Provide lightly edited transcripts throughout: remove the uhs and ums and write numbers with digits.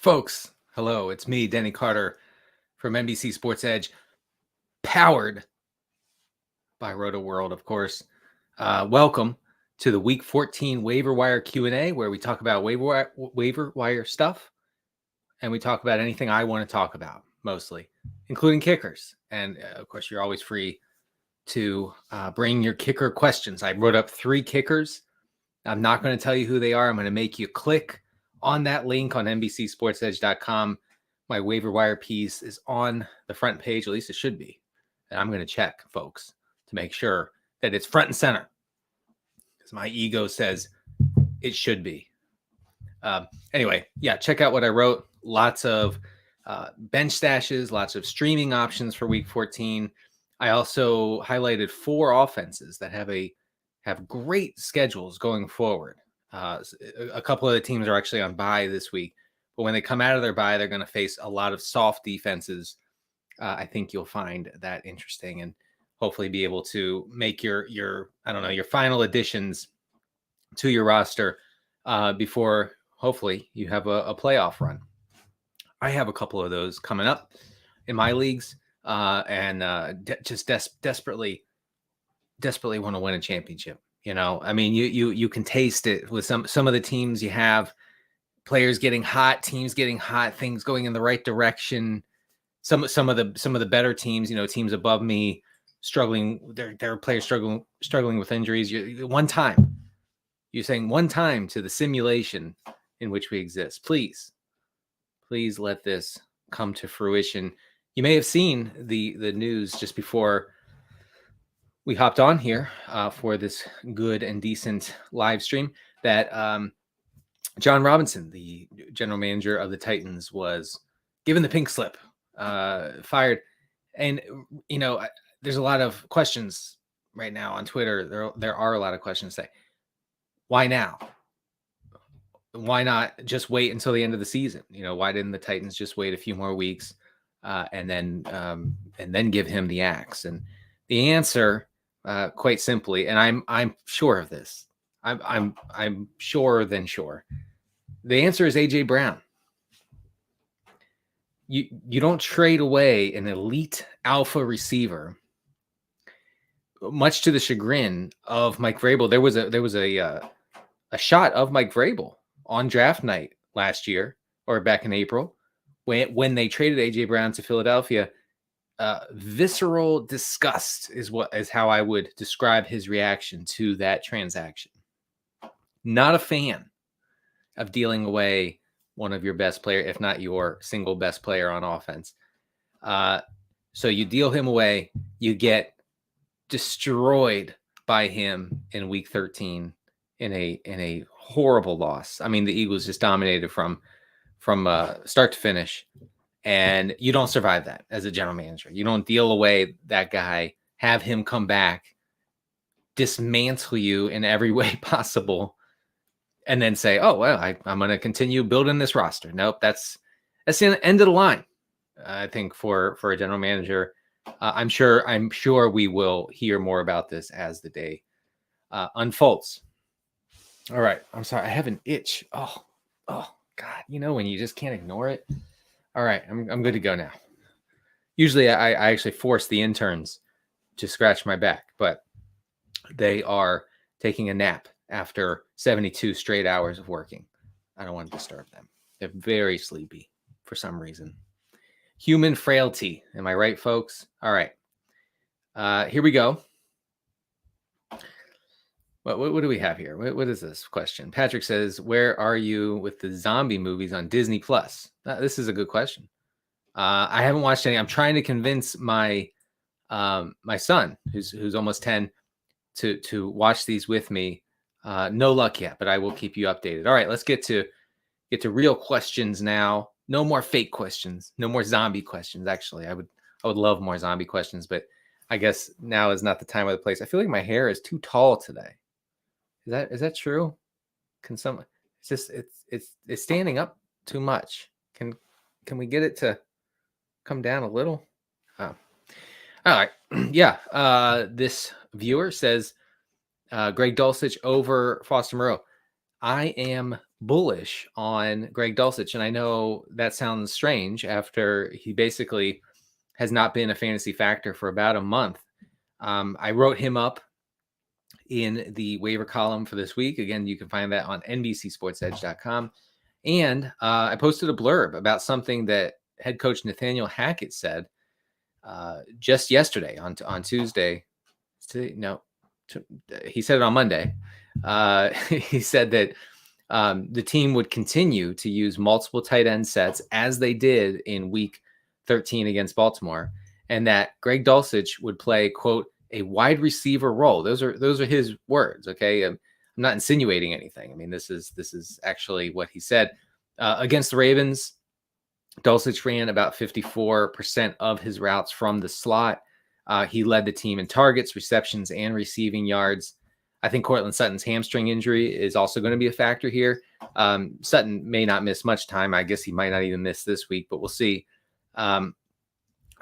Folks, hello, it's me, Denny Carter from NBC Sports Edge, powered by Rotoworld, of course. Welcome to the Week 14 Waiver Wire Q&A, where we talk about waiver wire stuff, and we talk about anything I want to talk about, mostly, including kickers. And, of course, you're always free to bring your kicker questions. I wrote up 3 kickers. I'm not going to tell you who they are. I'm going to make you click on that link on NBCSportsEdge.com. My waiver wire piece is on the front page, at least it should be. And I'm going to check, folks, to make sure that it's front and center, because my ego says it should be. Anyway, yeah, check out what I wrote. Lots of bench stashes, lots of streaming options for Week 14. I also highlighted 4 offenses that have great schedules going forward. A couple of the teams are actually on bye this week, but when they come out of their bye, they're going to face a lot of soft defenses. I think you'll find that interesting and hopefully be able to make your final additions to your roster before hopefully you have a playoff run. I have a couple of those coming up in my leagues, and just desperately want to win a championship. You know, I mean, you can taste it with some of the teams you have, players getting hot, teams getting hot, things going in the right direction. Some of the better teams, you know, teams above me struggling, their players struggling with injuries. You're saying one time to the simulation in which we exist. Please let this come to fruition. You may have seen the news just before we hopped on here for this good and decent live stream that John Robinson, the general manager of the Titans, was given the pink slip, fired. And, you know, there's a lot of questions right now on Twitter. There are a lot of questions say, why now? Why not just wait until the end of the season? You know, why didn't the Titans just wait a few more weeks and then give him the axe? And the answer, quite simply, and I'm sure of this. I'm surer than sure. The answer is AJ Brown. You don't trade away an elite alpha receiver, much to the chagrin of Mike Vrabel. There was a shot of Mike Vrabel on draft night last year, or back in April, when they traded AJ Brown to Philadelphia. Visceral disgust is how I would describe his reaction to that transaction. Not a fan of dealing away one of your best player, if not your single best player on offense. So you deal him away, you get destroyed by him in Week 13 in a horrible loss. I mean, the Eagles just dominated from start to finish. And you don't survive that as a general manager. You don't deal away that guy, have him come back, dismantle you in every way possible, and then say, "Oh well, I'm going to continue building this roster." Nope, that's the end of the line. I think for a general manager, I'm sure we will hear more about this as the day unfolds. All right, I'm sorry, I have an itch. Oh God, you know when you just can't ignore it. All right, I'm good to go now. Usually I actually force the interns to scratch my back, but they are taking a nap after 72 straight hours of working. I don't want to disturb them. They're very sleepy for some reason. Human frailty. Am I right, folks? All right. Here we go. What do we have here? What is this question? Patrick says, where are you with the zombie movies on Disney Plus? This is a good question. I haven't watched any. I'm trying to convince my son, who's almost 10, to watch these with me. No luck yet, but I will keep you updated. All right, let's get to real questions now. No more fake questions. No more zombie questions. Actually, I would love more zombie questions, but I guess now is not the time or the place. I feel like my hair is too tall today. Is that true? It's standing up too much. Can we get it to come down a little? Oh. All right. Yeah. This viewer says Greg Dulcich over Foster Moreau. I am bullish on Greg Dulcich. And I know that sounds strange after he basically has not been a fantasy factor for about a month. I wrote him up in the waiver column for this week. Again, you can find that on NBCSportsEdge.com. And I posted a blurb about something that head coach Nathaniel Hackett said just yesterday on Tuesday. He said it on Monday. He said that the team would continue to use multiple tight end sets as they did in week 13 against Baltimore, and that Greg Dulcich would play, quote, a wide receiver role. Those are his words. Okay. I'm not insinuating anything. I mean, this is actually what he said. Against the Ravens, Dulcich ran about 54% of his routes from the slot. He led the team in targets, receptions, and receiving yards. I think Cortland Sutton's hamstring injury is also going to be a factor here. Sutton may not miss much time. I guess he might not even miss this week, but we'll see. I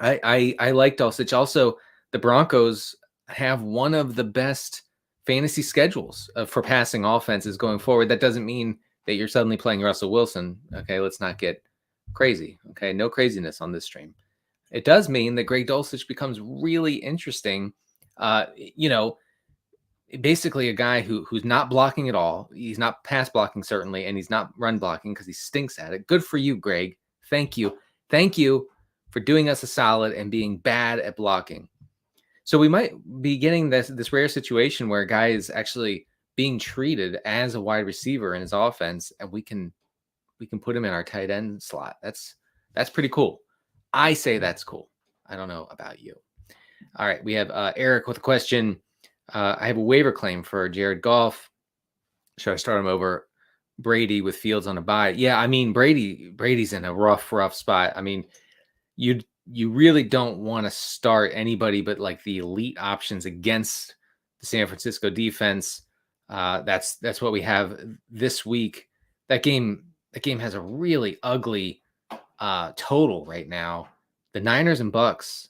like Dulcich. Also, the Broncos have one of the best fantasy schedules for passing offenses going forward. That doesn't mean that you're suddenly playing Russell Wilson. Okay, let's not get crazy. Okay, no craziness on this stream. It does mean that Greg Dulcich becomes really interesting. Basically a guy who's not blocking at all. He's not pass blocking, certainly, and he's not run blocking because he stinks at it. Good for you, Greg. Thank you. Thank you for doing us a solid and being bad at blocking. So we might be getting this rare situation where a guy is actually being treated as a wide receiver in his offense, and we can put him in our tight end slot. That's pretty cool. I say that's cool. I don't know about you. All right, we have Eric with a question. I have a waiver claim for Jared Goff. Should I start him over Brady with Fields on a bye? Yeah, I mean Brady's in a rough spot. I mean, you really don't want to start anybody but like the elite options against the San Francisco defense. That's what we have this week. That game has a really ugly total right now. The Niners and Bucks,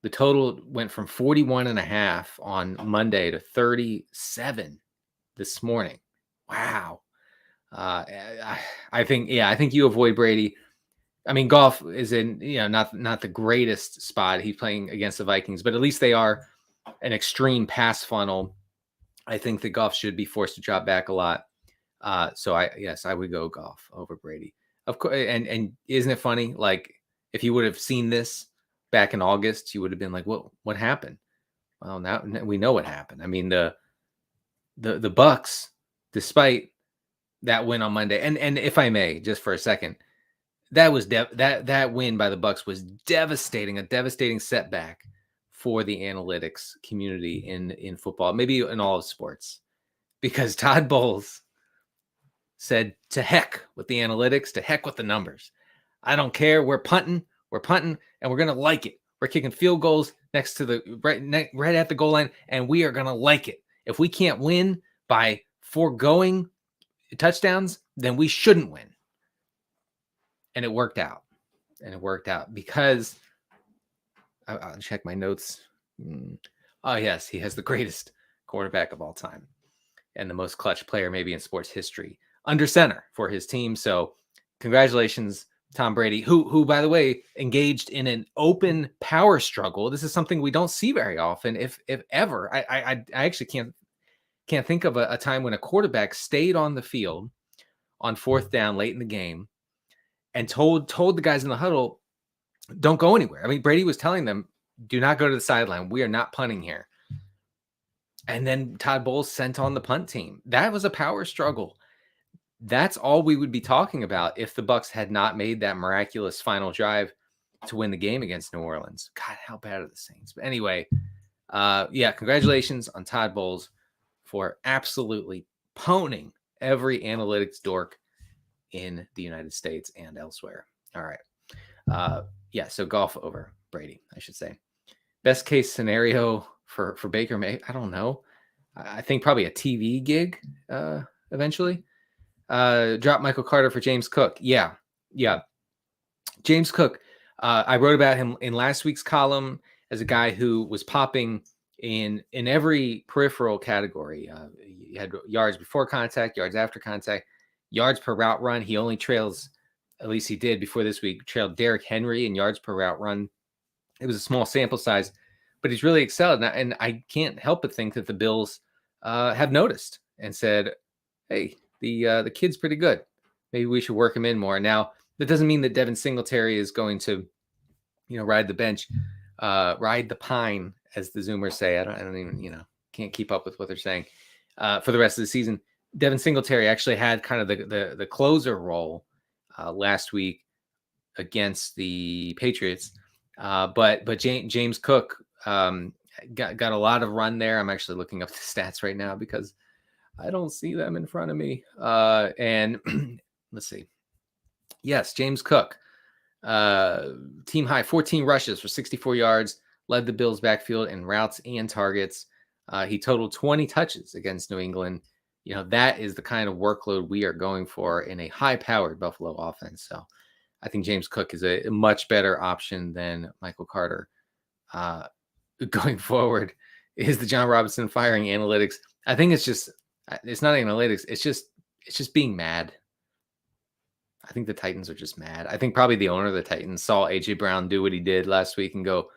the total went from 41.5 on Monday to 37 this morning. Wow. I think you avoid Brady. I mean, Goff is in, not the greatest spot. He's playing against the Vikings, but at least they are an extreme pass funnel. I think that Goff should be forced to drop back a lot. So I would go Goff over Brady. Of course, and isn't it funny? Like, if you would have seen this back in August, you would have been like, what happened? Well, now we know what happened. I mean, the Bucks, despite that win on Monday, and if I may, just for a second, that was that win by the Bucks was devastating, a devastating setback for the analytics community in football, maybe in all of sports, because Todd Bowles said, to heck with the analytics, to heck with the numbers. I don't care. We're punting, and we're going to like it. We're kicking field goals next to right at the goal line, and we are going to like it. If we can't win by foregoing touchdowns, then we shouldn't win. And it worked out. Because I'll check my notes. Oh, yes, he has the greatest quarterback of all time and the most clutch player maybe in sports history under center for his team. So congratulations, Tom Brady, who, by the way, engaged in an open power struggle. This is something we don't see very often, if ever. I actually can't think of a time when a quarterback stayed on the field on fourth down late in the game and told the guys in the huddle, don't go anywhere. I mean, Brady was telling them, do not go to the sideline. We are not punting here. And then Todd Bowles sent on the punt team. That was a power struggle. That's all we would be talking about if the Bucs had not made that miraculous final drive to win the game against New Orleans. God, how bad are the Saints? But anyway, congratulations on Todd Bowles for absolutely poning every analytics dork in the United States and elsewhere. All right. So Goff over Brady, I should say. Best case scenario for Baker May, I don't know. I think probably a TV gig eventually. Drop Michael Carter for James Cook. Yeah. James Cook, I wrote about him in last week's column as a guy who was popping in every peripheral category. You had yards before contact, yards after contact, Yards per route run, he only trails, at least he did before this week, trailed Derrick Henry in yards per route run. It was a small sample size, but he's really excelled. And I can't help but think that the Bills have noticed and said, hey, the kid's pretty good. Maybe we should work him in more. Now, that doesn't mean that Devin Singletary is going to, ride the bench, ride the pine, as the Zoomers say. I don't even, can't keep up with what they're saying for the rest of the season. Devin Singletary actually had kind of the closer role last week against the Patriots. But James Cook got a lot of run there. I'm actually looking up the stats right now because I don't see them in front of me. And let's see. Yes, James Cook, team high 14 rushes for 64 yards, led the Bills backfield in routes and targets. He totaled 20 touches against New England. That is the kind of workload we are going for in a high-powered Buffalo offense. So I think James Cook is a much better option than Michael Carter. Going forward, is the John Robinson firing analytics? I think it's not analytics. It's just being mad. I think the Titans are just mad. I think probably the owner of the Titans saw A.J. Brown do what he did last week and go,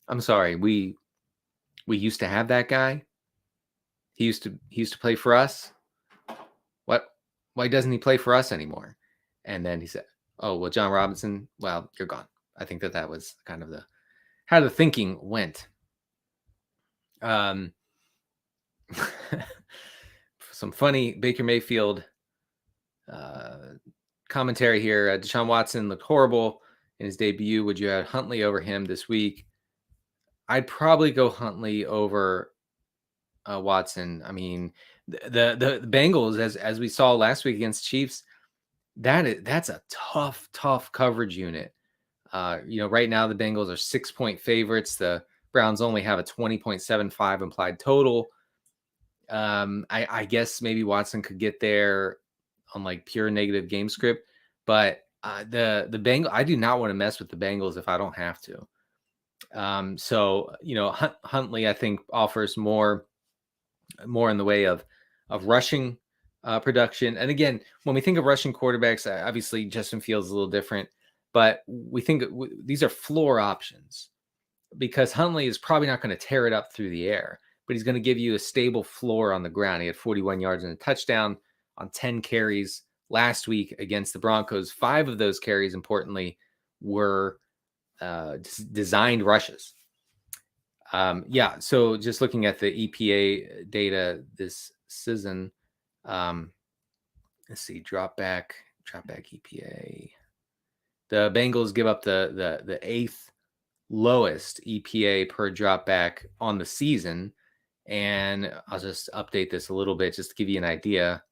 I'm sorry, we used to have that guy. He used to play for us. Why doesn't he play for us anymore? And then he said, oh, well, John Robinson, well, you're gone. I think that was kind of how the thinking went. Some funny Baker Mayfield commentary here. Deshaun Watson looked horrible in his debut. Would you have Huntley over him this week? I'd probably go Huntley over Watson. I mean, the Bengals, as we saw last week against Chiefs, that's a tough coverage unit. Right now the Bengals are 6-point favorites. The Browns only have a 20.75 implied total. I guess maybe Watson could get there on like pure negative game script, but the Bengals, I do not want to mess with the Bengals if I don't have to. So Huntley, I think, offers more in the way of rushing production. And again, when we think of rushing quarterbacks, obviously Justin Fields is a little different, but we think these are floor options because Huntley is probably not going to tear it up through the air, but he's going to give you a stable floor on the ground. He had 41 yards and a touchdown on 10 carries last week against the Broncos. 5 of those carries, importantly, were designed rushes. So just looking at the EPA data this season, let's see, drop back EPA. The Bengals give up the 8th lowest EPA per drop back on the season. And I'll just update this a little bit just to give you an idea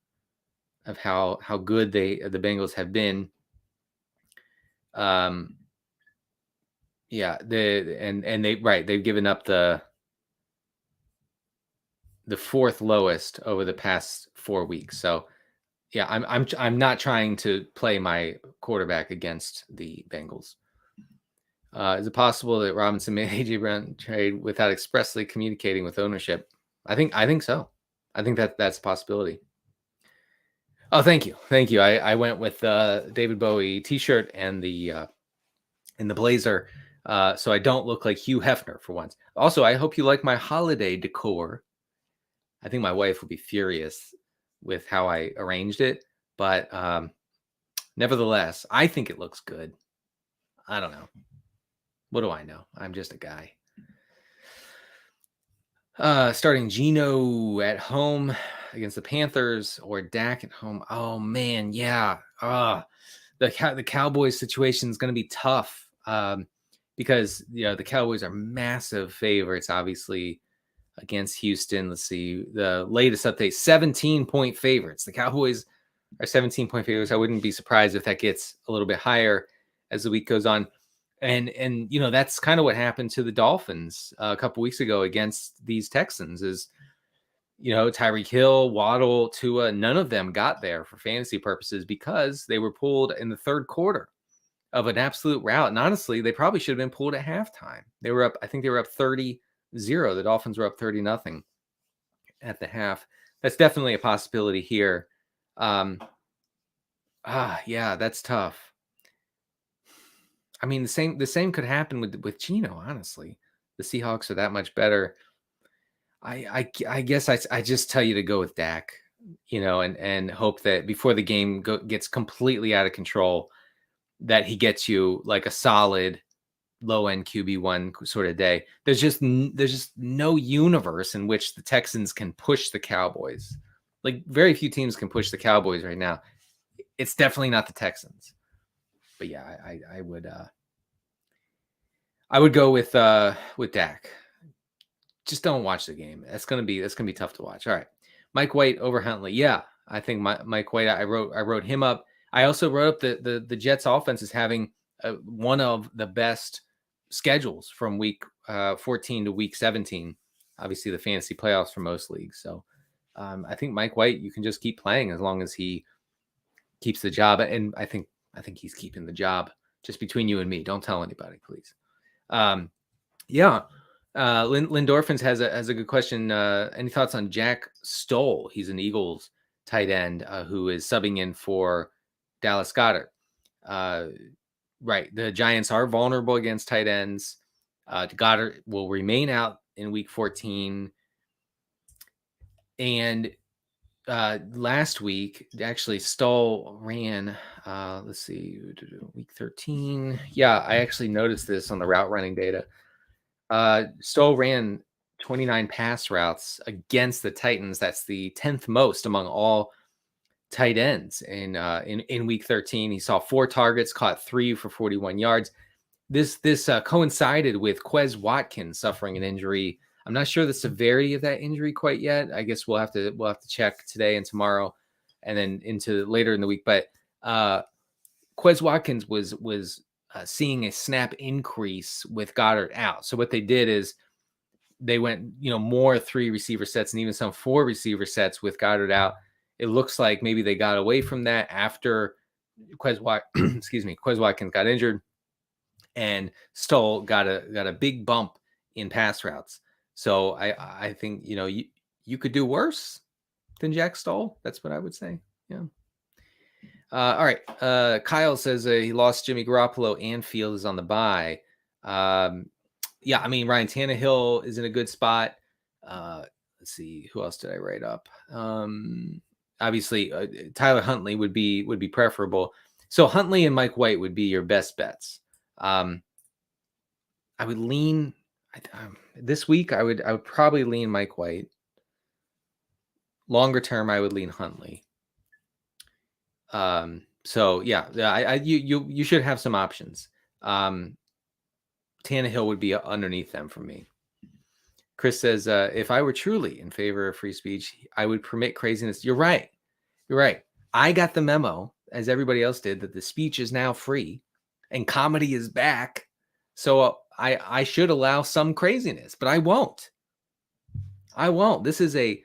of how good the Bengals have been. They've given up the 4th lowest over the past 4 weeks. So yeah, I'm not trying to play my quarterback against the Bengals. Is it possible that Robinson made A.J. Brown trade without expressly communicating with ownership? I think so. I think that's a possibility. Oh, thank you. I went with David Bowie t-shirt and the blazer, so I don't look like Hugh Hefner for once. Also, I hope you like my holiday decor. I think my wife will be furious with how I arranged it, but nevertheless, I think it looks good. I don't know. What do I know? I'm just a guy. Starting Geno at home against the Panthers or Dak at home. Oh man, yeah. The Cowboys situation is going to be tough because the Cowboys are massive favorites, obviously, against Houston. Let's see the latest update: 17-point favorites. The Cowboys are 17-point favorites. I wouldn't be surprised if that gets a little bit higher as the week goes on. And that's kind of what happened to the Dolphins a couple weeks ago against these Texans. Is Tyreek Hill, Waddle, Tua, none of them got there for fantasy purposes because they were pulled in the third quarter of an absolute rout. And honestly, they probably should have been pulled at halftime. They were up. I think they were up 30-0. The Dolphins were up 30-0 at the half. That's definitely a possibility here. Yeah, that's tough. I mean, the same could happen with Geno. Honestly, the Seahawks are that much better. I guess I just tell you to go with Dak, and hope that before the game gets completely out of control, that he gets you like a solid low end QB1 sort of day. There's just no universe in which the Texans can push the Cowboys. Like very few teams can push the Cowboys right now. It's definitely not the Texans. But yeah, I would go with Dak. Just don't watch the game. That's gonna be tough to watch. All right, Mike White over Huntley. Yeah, I think Mike White. I wrote him up. I also wrote up the Jets offense is having one of the best schedules from week 14 to week 17. Obviously, the fantasy playoffs for most leagues. So I think Mike White, you can just keep playing as long as he keeps the job, and I think he's keeping the job. Just between you and me, don't tell anybody, please. Yeah. Lindorphins has a good question. Any thoughts on Jack Stoll? He's an Eagles tight end who is subbing in for Dallas Goedert. Right. The Giants are vulnerable against tight ends. Goddard will remain out in week 14. And last week, actually, Stoll ran, let's see, week 13. Yeah, I actually noticed this on the route running data. Stoll ran 29 pass routes against the Titans. That's the 10th most among all tight ends in week 13. He saw 4 targets, caught 3 for 41 yards. This coincided with Quez Watkins suffering an injury. I'm not sure the severity of that injury quite yet. I guess we'll have to check today and tomorrow, and then into later in the week. But Quez Watkins was seeing a snap increase with Goddard out. So what they did is they went, more 3 receiver sets and even some 4 receiver sets with Goddard out. It looks like maybe they got away from that after Quez Watkins got injured, and Stoll got a big bump in pass routes. So I think you could do worse than Jack Stoll. That's what I would say. Yeah. All right. Kyle says he lost Jimmy Garoppolo and Field is on the bye. Yeah, I mean, Ryan Tannehill is in a good spot. Let's see, who else did I write up? Obviously, Tyler Huntley would be preferable. So Huntley and Mike White would be your best bets. I would lean this week. I would probably lean Mike White. Longer term, I would lean Huntley. So yeah, you should have some options. Tannehill would be underneath them for me. Cris says, if I were truly in favor of free speech, I would permit craziness. You're right. I got the memo, as everybody else did, that the speech is now free and comedy is back. So I should allow some craziness, but I won't. This is a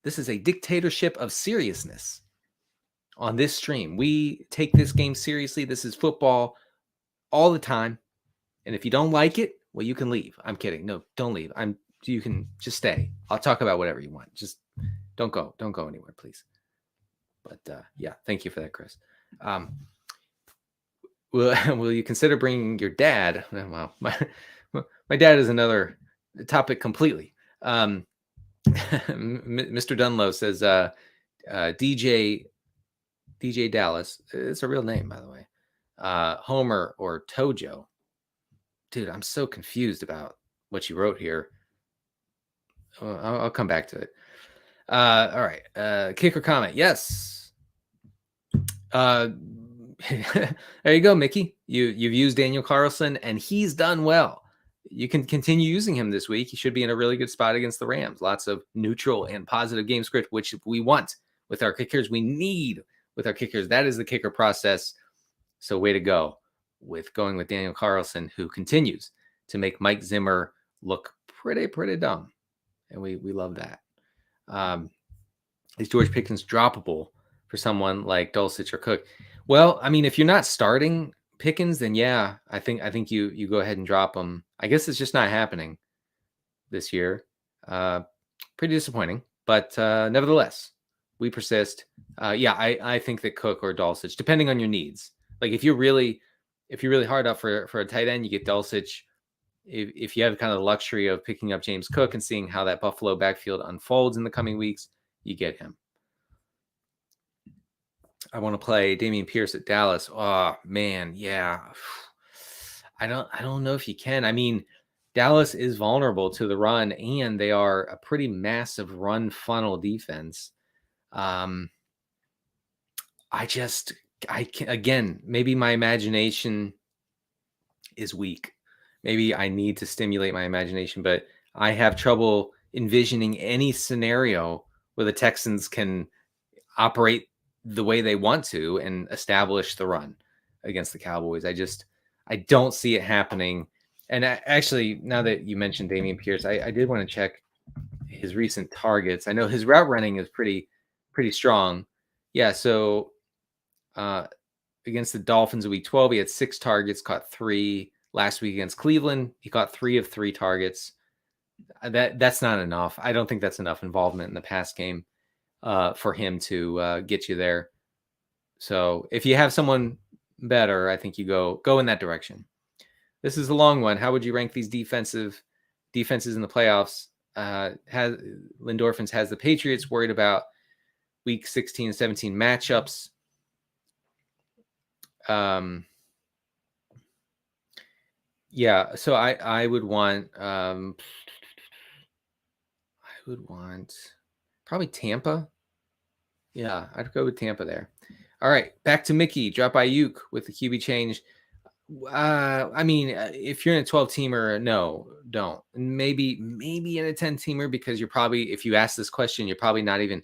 dictatorship of seriousness. On this stream, we take this game seriously. This is football all the time. And if you don't like it, well, you can leave. I'm kidding. No, don't leave. You can just stay. I'll talk about whatever you want. Just don't go anywhere, please. But yeah, thank you for that, Cris. Will you consider bringing your dad? Well, my dad is another topic completely. Mr. Dunlow says DJ Dallas. It's a real name, by the way. Homer or Tojo. Dude, I'm so confused about what you wrote here. I'll come back to it. All right. Kicker comment. Yes. There you go, Mickey. You've used Daniel Carlson, and he's done well. You can continue using him this week. He should be in a really good spot against the Rams. Lots of neutral and positive game script, which we want with our kickers. We need with our kickers. That is the kicker process. So way to go with going with Daniel Carlson, who continues to make Mike Zimmer look pretty dumb. And we love that. Is George Pickens droppable for someone like Dulcich or Cook? Well, I mean, if you're not starting Pickens, then yeah, I think you go ahead and drop him. I guess it's just not happening this year. Pretty disappointing, but nevertheless, We persist. I think that Cook or Dulcich, depending on your needs. Like if you're really hard up for a tight end, you get Dulcich. If you have kind of the luxury of picking up James Cook and seeing how that Buffalo backfield unfolds in the coming weeks, you get him. I want to play Dameon Pierce at Dallas. Oh man, yeah. I don't know if you can. I mean, Dallas is vulnerable to the run, and they are a pretty massive run funnel defense. I can, again, maybe my imagination is weak. Maybe I need to stimulate my imagination, but I have trouble envisioning any scenario where the Texans can operate the way they want to and establish the run against the Cowboys. I don't see it happening. And actually, now that you mentioned Dameon Pierce, I did want to check his recent targets. I know his route running is pretty strong. Yeah, so against the Dolphins in week 12, he had 6 targets, caught 3. Last week against Cleveland, he caught 3 of 3 targets. That's not enough. I don't think that's enough involvement in the pass game for him to get you there. So if you have someone better, I think you go in that direction. This is a long one. How would you rank these defenses in the playoffs? Lindorphins has the Patriots worried about week 16 and 17 matchups. Yeah, so I would want probably Tampa. Yeah, I'd go with Tampa there. All right, back to Mickey. Drop Ayuk with the QB change. I mean, if you're in a 12-teamer, no, don't. Maybe in a 10-teamer, because you're probably, if you ask this question, you're probably not even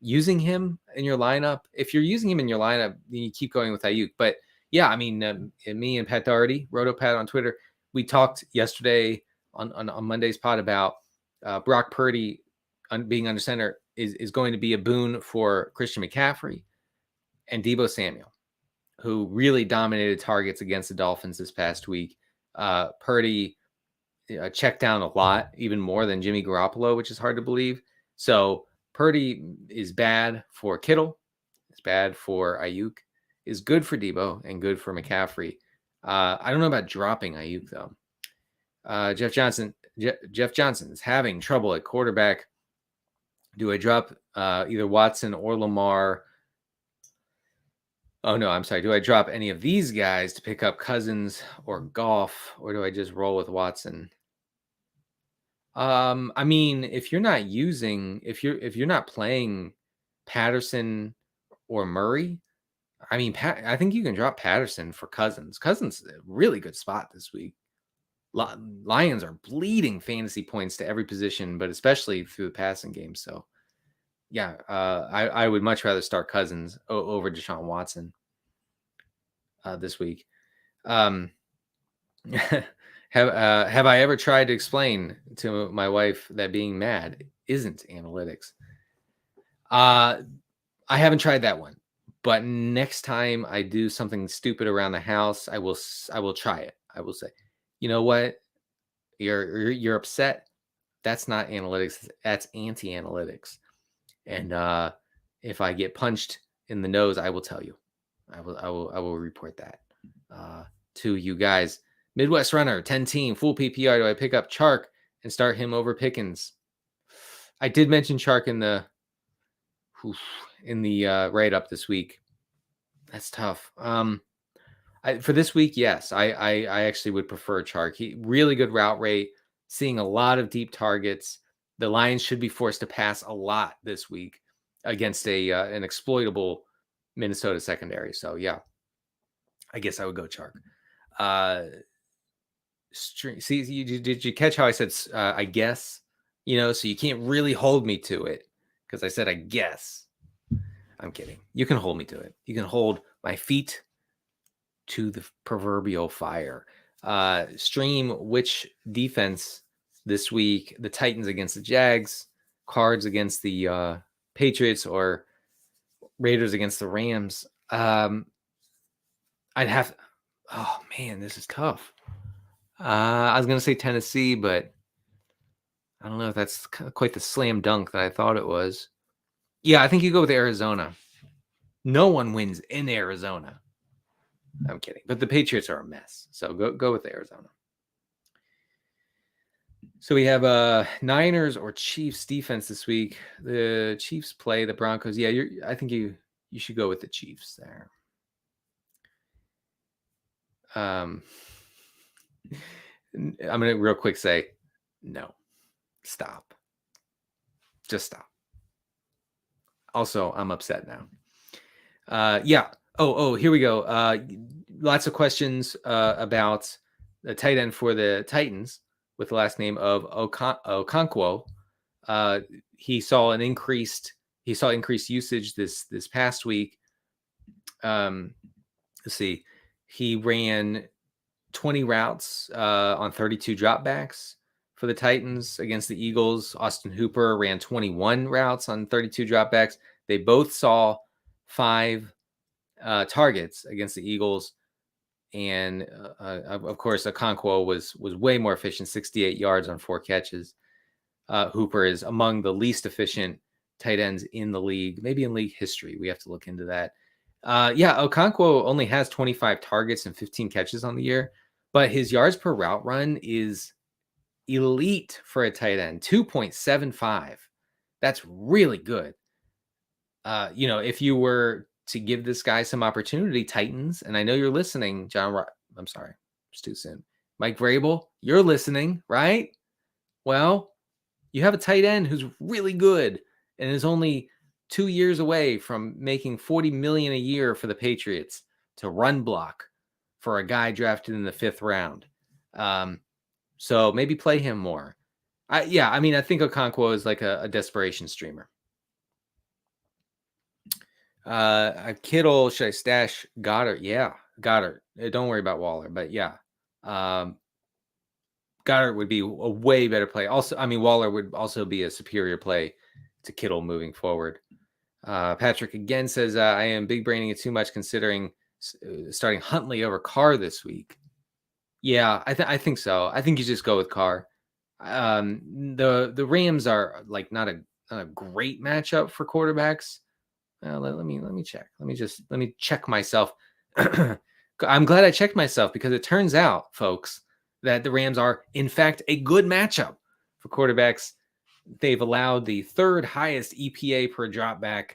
using him in your lineup. If you're using him in your lineup, then you keep going with Ayuk. But yeah, I mean, me and Pat Doherty, RotoPat on Twitter, we talked yesterday on Monday's pod about Brock Purdy being under center is going to be a boon for Christian McCaffrey and Deebo Samuel, who really dominated targets against the Dolphins this past week. Purdy checked down a lot, even more than Jimmy Garoppolo, which is hard to believe. So Purdy is bad for Kittle. It's bad for Ayuk. Is good for Deebo and good for McCaffrey. I don't know about dropping Ayuk, though. Jeff Johnson is having trouble at quarterback. Do I drop either Watson or Lamar? Oh, no, I'm sorry. Do I drop any of these guys to pick up Cousins or Goff, or do I just roll with Watson? I mean, if you're not playing Patterson or Murray, I mean, I think you can drop Patterson for Cousins. Cousins is a really good spot this week. Lions are bleeding fantasy points to every position, but especially through the passing game. So, yeah, I would much rather start Cousins over Deshaun Watson this week. Have I ever tried to explain to my wife that being mad isn't analytics? I haven't tried that one, but next time I do something stupid around the house, I will try it. I will say, you know what? You're upset. That's not analytics. That's anti-analytics. And if I get punched in the nose, I will tell you. I will report that to you guys. Midwest Runner, 10-team, full PPR. Do I pick up Chark and start him over Pickens? I did mention Chark in the write-up this week. That's tough. For this week, yes, I actually would prefer Chark. He really good route rate, seeing a lot of deep targets. The Lions should be forced to pass a lot this week against an exploitable Minnesota secondary. So yeah, I guess I would go Chark. Did you catch how I said I guess? So you can't really hold me to it because I said I guess. I'm kidding. You can hold me to it. You can hold my feet to the proverbial fire. Stream which defense this week: the Titans against the Jags, Cards against the Patriots, or Raiders against the Rams. I'd have. Oh man, this is tough. I was gonna say Tennessee, but I don't know if that's quite the slam dunk that I thought it was. Yeah, I think you go with Arizona. No one wins in Arizona. I'm kidding, but the Patriots are a mess. So go with Arizona. So we have Niners or Chiefs defense this week. The Chiefs play the Broncos. Yeah, I think you should go with the Chiefs there. I'm gonna real quick say no. Stop. Just stop. Also, I'm upset now. Yeah. Oh, here we go. Lots of questions about the tight end for the Titans with the last name of Okonkwo. He saw increased usage this past week. Let's see. He ran 20 routes on 32 dropbacks for the Titans against the Eagles. Austin Hooper ran 21 routes on 32 dropbacks. They both saw 5 targets against the Eagles. And of course, Okonkwo was way more efficient, 68 yards on 4 catches. Hooper is among the least efficient tight ends in the league, maybe in league history. We have to look into that. Okonkwo only has 25 targets and 15 catches on the year, but his yards per route run is elite for a tight end, 2.75. That's really good. If you were to give this guy some opportunity, Titans, and I know you're listening, I'm sorry, it's too soon. Mike Vrabel, you're listening, right? Well, you have a tight end who's really good and is only 2 years away from making $40 million a year for the Patriots to run block for a guy drafted in the 5th round. So maybe play him more. I think Okonkwo is like a desperation streamer. Kittle, should I stash Goddard? Yeah, Goddard. Don't worry about Waller, but yeah. Goddard would be a way better play. Also, Waller would also be a superior play to Kittle moving forward. Patrick again says, I am big braining it too much considering starting Huntley over Carr this week. Yeah, I think so. I think you just go with Carr. The Rams are like not a great matchup for quarterbacks. Let me check. Let me check myself. I'm glad I checked myself because it turns out, folks, that the Rams are in fact a good matchup for quarterbacks. They've allowed the 3rd highest EPA per dropback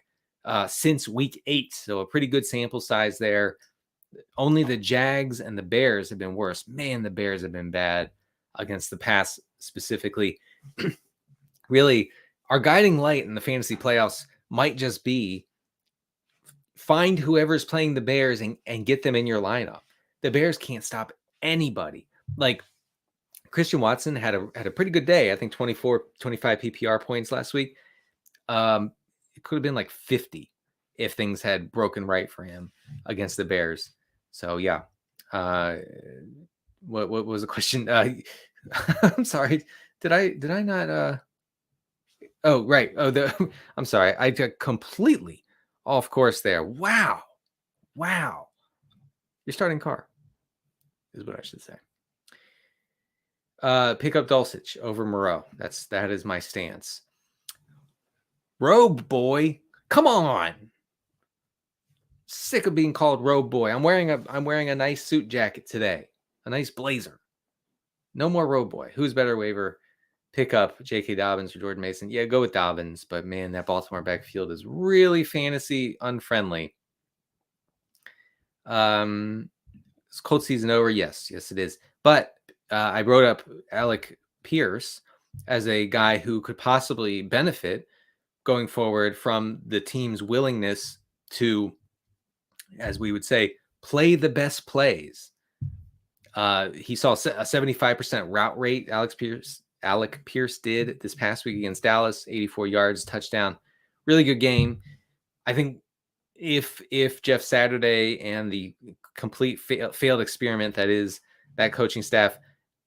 since week 8, so a pretty good sample size there. Only the Jags and the Bears have been worse. Man, the Bears have been bad against the pass specifically. Really, our guiding light in the fantasy playoffs might just be find whoever's playing the Bears and get them in your lineup. The Bears can't stop anybody. Like Christian Watson had a pretty good day. I think 24, 25 PPR points last week. It could have been like 50 if things had broken right for him against the Bears. So yeah. What was the question? I'm sorry. Did I not oh right. I'm sorry. I got completely off course there. Wow. You're starting Carr is what I should say. Pick up Dulcich over Moreau. That is my stance. Robe boy, come on. Sick of being called robe boy. I'm wearing a nice suit jacket today. A nice blazer. No more robe boy. Who's better waiver? Pick up J.K. Dobbins or Jordan Mason. Yeah, go with Dobbins, but man, that Baltimore backfield is really fantasy unfriendly. Is cold season over? Yes, it is. But I wrote up Alec Pierce as a guy who could possibly benefit going forward from the team's willingness to, as we would say, play the best plays. He saw a 75% route rate. Alec Pierce did this past week against Dallas, 84 yards, touchdown. Really good game. I think if Jeff Saturday and the complete failed experiment that is that coaching staff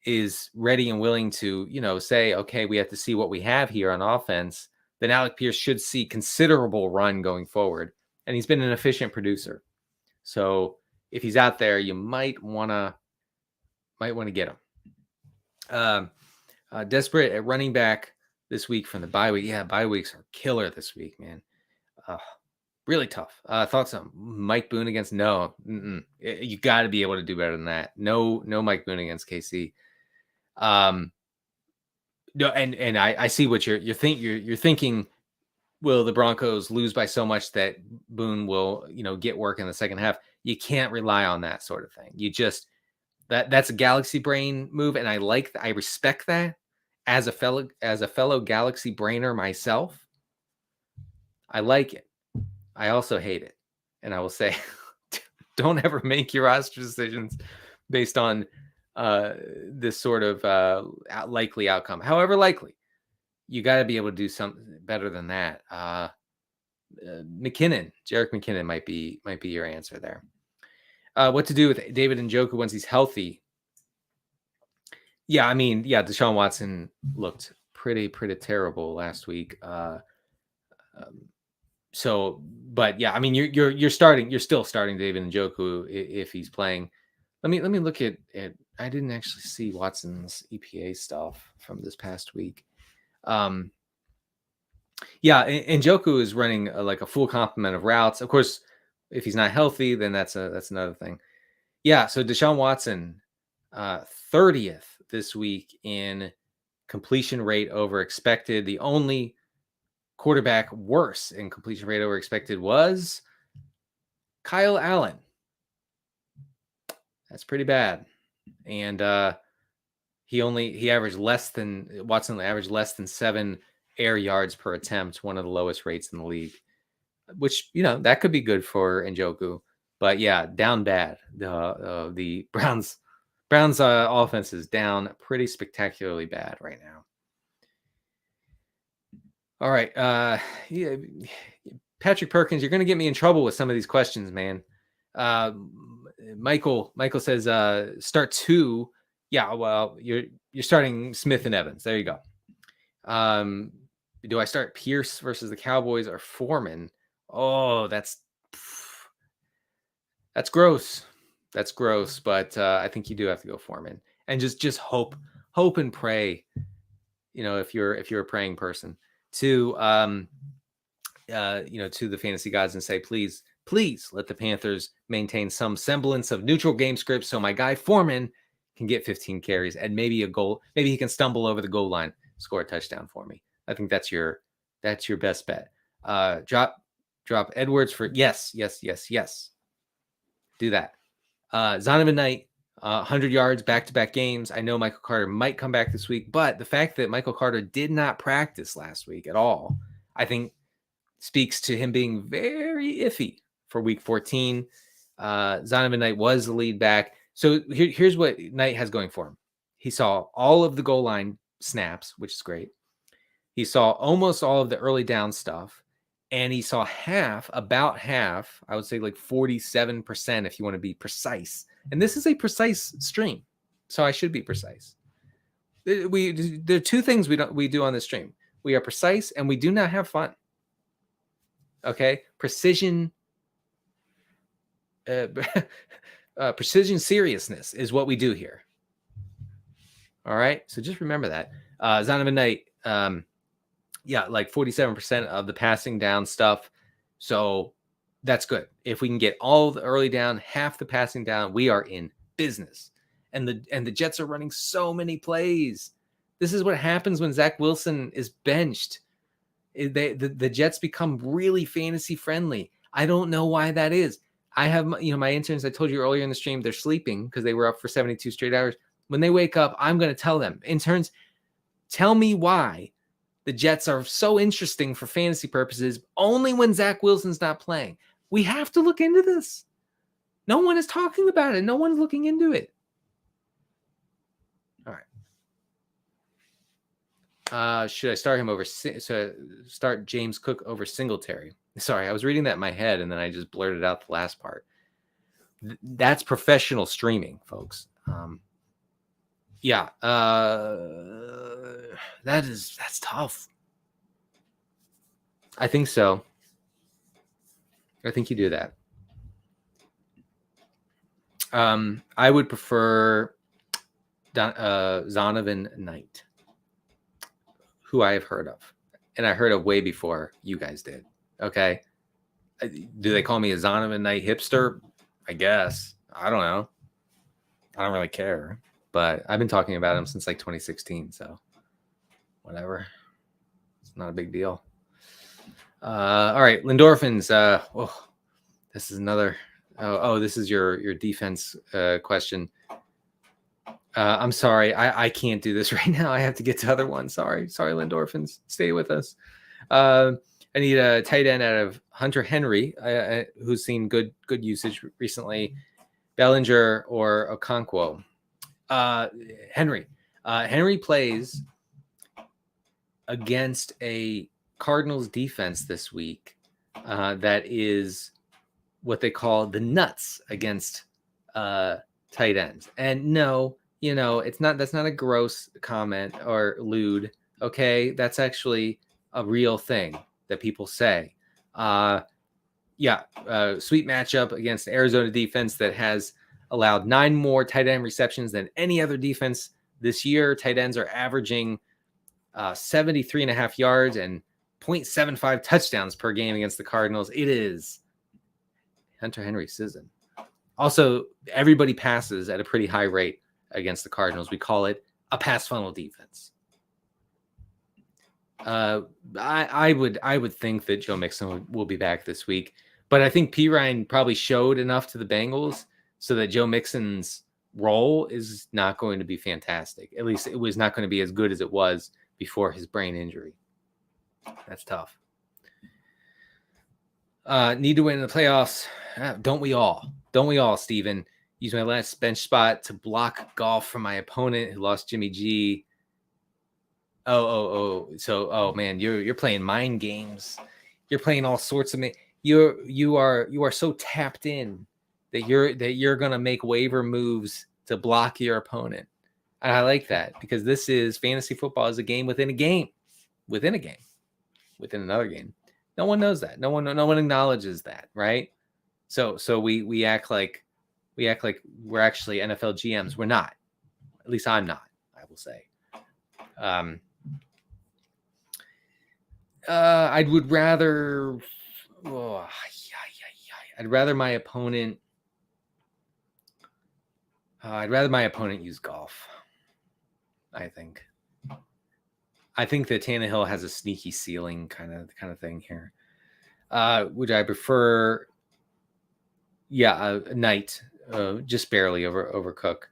is ready and willing to, say, okay, we have to see what we have here on offense, then Alec Pierce should see considerable run going forward. And he's been an efficient producer. So if he's out there, you might want to get him. Desperate at running back this week from the bye week. Yeah, bye weeks are killer this week, man. Really tough. Thoughts on Mike Boone against no. You got to be able to do better than that. No Mike Boone against KC. No, and I see what you're thinking. Will the Broncos lose by so much that Boone will get work in the second half? You can't rely on that sort of thing. You just that's a galaxy brain move, and I respect that as a fellow galaxy brainer myself. I like it. I also hate it. And I will say, don't ever make your roster decisions based on this sort of likely outcome. However likely, you got to be able to do something better than that. Jerick McKinnon might be your answer there. What to do with David Njoku once he's healthy? Yeah, Deshaun Watson looked pretty terrible last week. But yeah, you're still starting David Njoku if he's playing. Let me look at I didn't actually see Watson's EPA stuff from this past week. Njoku is running like a full complement of routes. Of course, if he's not healthy, then that's another thing. Yeah, so Deshaun Watson, 30th this week in completion rate over expected. The only quarterback worse in completion rate over expected was Kyle Allen. That's pretty bad. And Watson averaged less than 7 air yards per attempt, one of the lowest rates in the league, which, that could be good for Njoku. But yeah, down bad. The Browns offense is down pretty spectacularly bad right now. All right. Patrick Perkins, you're going to get me in trouble with some of these questions, man. Michael says, start 2. Yeah, well, you're starting Smith and Evans. There you go. Do I start Pierce versus the Cowboys or Foreman? Oh, that's gross. That's gross, but I think you do have to go Foreman and just hope and pray. If you're a praying person, to to the fantasy gods and say, please let the Panthers maintain some semblance of neutral game script so my guy Foreman can get 15 carries and maybe a goal. Maybe he can stumble over the goal line, score a touchdown for me. I think that's your best bet. Drop Edwards for yes. Do that. Zonovan Knight, 100 yards, back-to-back games. I know Michael Carter might come back this week, but the fact that Michael Carter did not practice last week at all, I think speaks to him being very iffy for week 14. Zonovan Knight was the lead back. So here's what Knight has going for him. He saw all of the goal line snaps, which is great. He saw almost all of the early down stuff. And he saw about half, I would say like 47% if you want to be precise. And this is a precise stream, so I should be precise. There are 2 things we do on this stream. We are precise and we do not have fun. Okay, precision seriousness is what we do here. All right, so just remember that. Zonovan Knight, like 47% of the passing down stuff. So that's good. If we can get all the early down, half the passing down, we are in business. And the Jets are running so many plays. This is what happens when Zach Wilson is benched. The Jets become really fantasy friendly. I don't know why that is. I have my interns, I told you earlier in the stream, they're sleeping because they were up for 72 straight hours. When they wake up, I'm going to tell them, interns, tell me why the Jets are so interesting for fantasy purposes only when Zach Wilson's not playing. We have to look into this. No one is talking about it. No one's looking into it. All right. Should I start him over? Start James Cook over Singletary? Sorry, I was reading that in my head and then I just blurted out the last part. That's professional streaming, folks. That's tough. I think so. I think you do that. I would prefer Zonovan Knight, who I have heard of, and I heard of way before you guys did. Okay, Do they call me a Zonovan Knight hipster? I guess. I don't know. I don't really care. But I've been talking about him since like 2016, so whatever. It's not a big deal. All right, Lindorphins. This is another. This is your defense question. I'm sorry, I can't do this right now. I have to get to other ones. Sorry, Lindorphins. Stay with us. I need a tight end out of Hunter Henry, who's seen good usage recently. Bellinger or Okonkwo. Henry. Henry plays against a Cardinals defense this week that is what they call the nuts against tight ends. And no, that's not a gross comment or lewd. Okay, that's actually a real thing that people say. Sweet matchup against the Arizona defense that has allowed 9 more tight end receptions than any other defense this year. Tight ends are averaging 73.5 yards and 0.75 touchdowns per game against the Cardinals. It is Hunter Henry season. Also, everybody passes at a pretty high rate against the Cardinals. We call it a pass funnel defense. I would think that Joe Mixon will be back this week, but I think P. Ryan probably showed enough to the Bengals so that Joe Mixon's role is not going to be fantastic. At least it was not going to be as good as it was before his brain injury. That's tough. Need to win in the playoffs. Don't we all? Don't we all, Steven? Use my last bench spot to block golf from my opponent who lost Jimmy G. So man, you're playing mind games. You're playing all sorts of you are so tapped in that you're gonna make waiver moves to block your opponent. And I like that because this is fantasy football is a game within a game, within another game. No one knows that. No one acknowledges that, right? So we act like we're actually NFL GMs. We're not. At least I'm not. I will say. I'd rather my opponent. I'd rather my opponent use golf. I think that Tannehill has a sneaky ceiling kind of thing here. Would I prefer? Yeah, Knight, just barely over Cook.